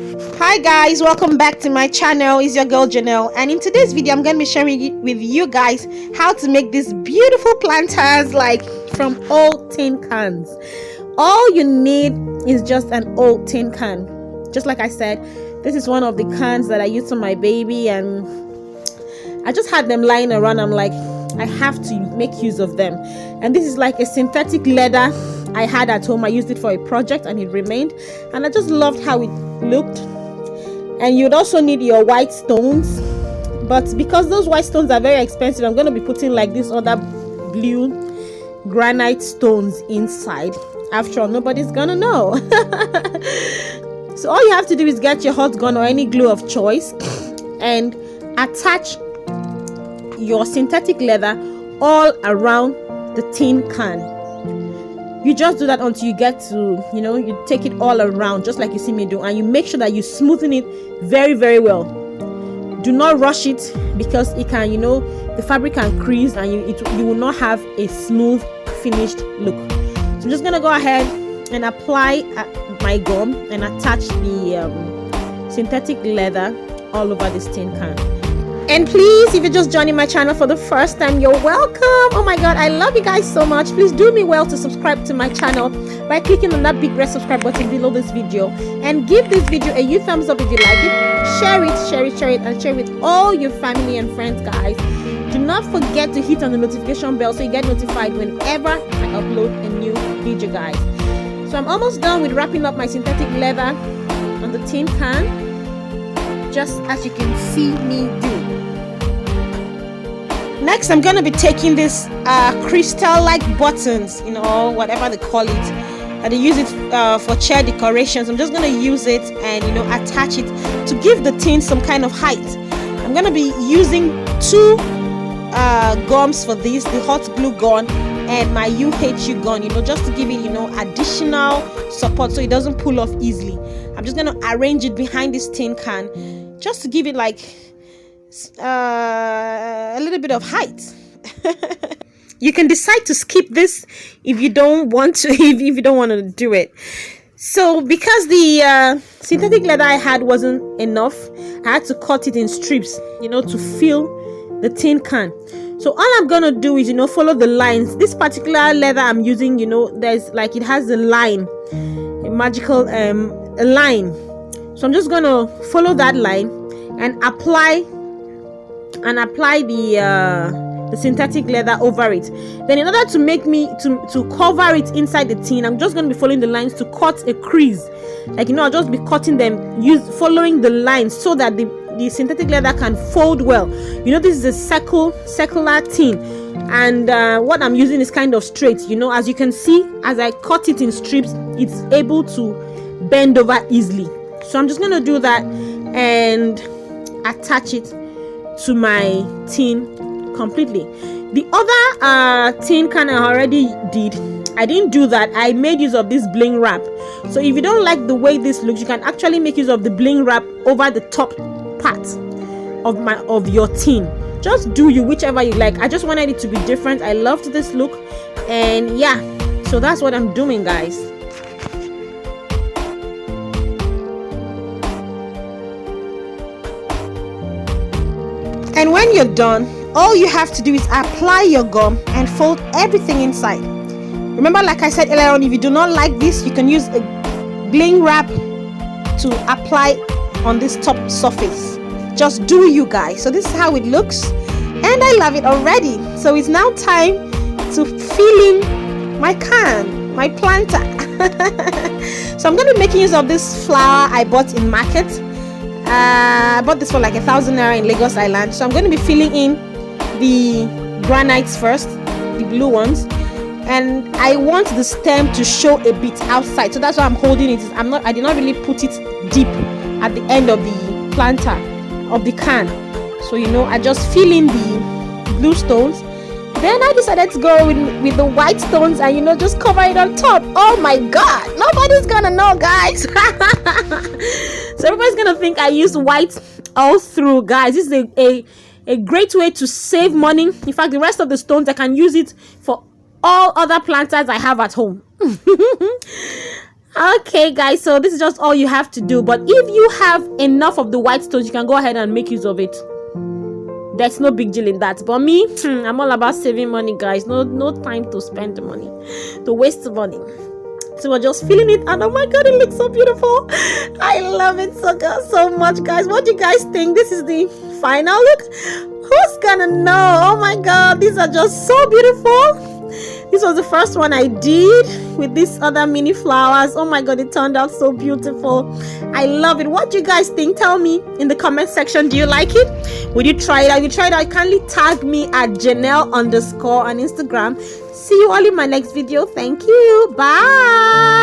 Hi guys, welcome back to my channel. It's your girl Janelle, and in today's video I'm going to be sharing with you guys how to make these beautiful planters like from old tin cans. All you need is just an old tin can. Just like I said, this is one of the cans that I used on my baby, and I just had them lying around. I'm like, I have to make use of them. And this is like a synthetic leather I had at home. I used it for a project and it remained, and I just loved how it looked. And you'd also need your white stones, but because those white stones are very expensive, I'm going to be putting like this other blue granite stones inside. After all, nobody's gonna know. So all you have to do is get your hot gun or any glue of choice and attach your synthetic leather all around the tin can. You just do that until you get to, you take it all around just like you see me do, and you make sure that you smoothen it very, very well. Do not rush it, because it can, the fabric can crease and you will not have a smooth finished look. So I'm just gonna go ahead and apply my gum and attach the synthetic leather all over this tin can. And please, if you're just joining my channel for the first time, you're welcome. Oh my god, I love you guys so much. Please do me well to subscribe to my channel by clicking on that big red subscribe button below this video, and give this video a huge thumbs up if you like it. Share it, and share with all your family and friends, guys. Do not forget to hit on the notification bell so you get notified whenever I upload a new video, guys. So I'm almost done with wrapping up my synthetic leather on the tin can, just as you can see me do. Next, I'm going to be taking this crystal-like buttons, whatever they call it, and they use it for chair decorations. I'm just going to use it and, attach it to give the tin some kind of height. I'm going to be using two gums for this, the hot glue gun and my UHU gun, just to give it, additional support so it doesn't pull off easily. I'm just going to arrange it behind this tin can just to give it like a little bit of height. You can decide to skip this if you don't want to, if you don't want to do it. So because the synthetic leather I had wasn't enough, I had to cut it in strips, to fill the tin can. So all I'm gonna do is, follow the lines. This particular leather I'm using, there's like, it has a line, a magical a line. So I'm just gonna follow that line and apply the synthetic leather over it. Then in order to make me to cover it inside the tin, I'm just going to be following the lines to cut a crease. Like, I'll just be cutting them, following the lines so that the synthetic leather can fold well. This is a circular tin, and what I'm using is kind of straight. As you can see, as I cut it in strips, it's able to bend over easily. So I'm just going to do that and attach it to my tin completely. The other tin can I already did. I didn't do that. I made use of this bling wrap. So if you don't like the way this looks, you can actually make use of the bling wrap over the top part of your tin. Just do whichever you like. I just wanted it to be different. I loved this look, and yeah, so that's what I'm doing, guys. And when you're done, all you have to do is apply your gum and fold everything inside. Remember, like I said earlier on, if you do not like this, you can use a bling wrap to apply on this top surface. Just do you guys. So this is how it looks, and I love it already. So it's now time to fill in my can, my planter. So I'm going to be making use of this flower I bought in market. I bought this for like 1,000 naira in Lagos Island. So I'm going to be filling in the granites first, the blue ones, and I want the stem to show a bit outside, so that's why I'm holding it. I did not really put it deep at the end of the planter of the can. So I just fill in the blue stones. Then I decided to go with the white stones and just cover it on top. Oh my god, nobody's gonna know, guys. So everybody's gonna think I used white all through, guys. This is a great way to save money. In fact, the rest of the stones I can use it for all other planters I have at home. Okay guys, so this is just all you have to do, but if you have enough of the white stones, you can go ahead and make use of it. There's no big deal in that. But me, I'm all about saving money, guys. No time to spend the money, to waste the money. So we're just feeling it, and oh my god, it looks so beautiful. I love it so much, guys. What do you guys think? This is the final look. Who's gonna know? Oh my god, these are just so beautiful. This was the first one I did with these other mini flowers. Oh my god, it turned out so beautiful. I love it. What do you guys think? Tell me in the comment section. Do you like it? Would you try it? If you tried it, kindly tag me at Janelle_ on Instagram. See you all in my next video. Thank you. Bye.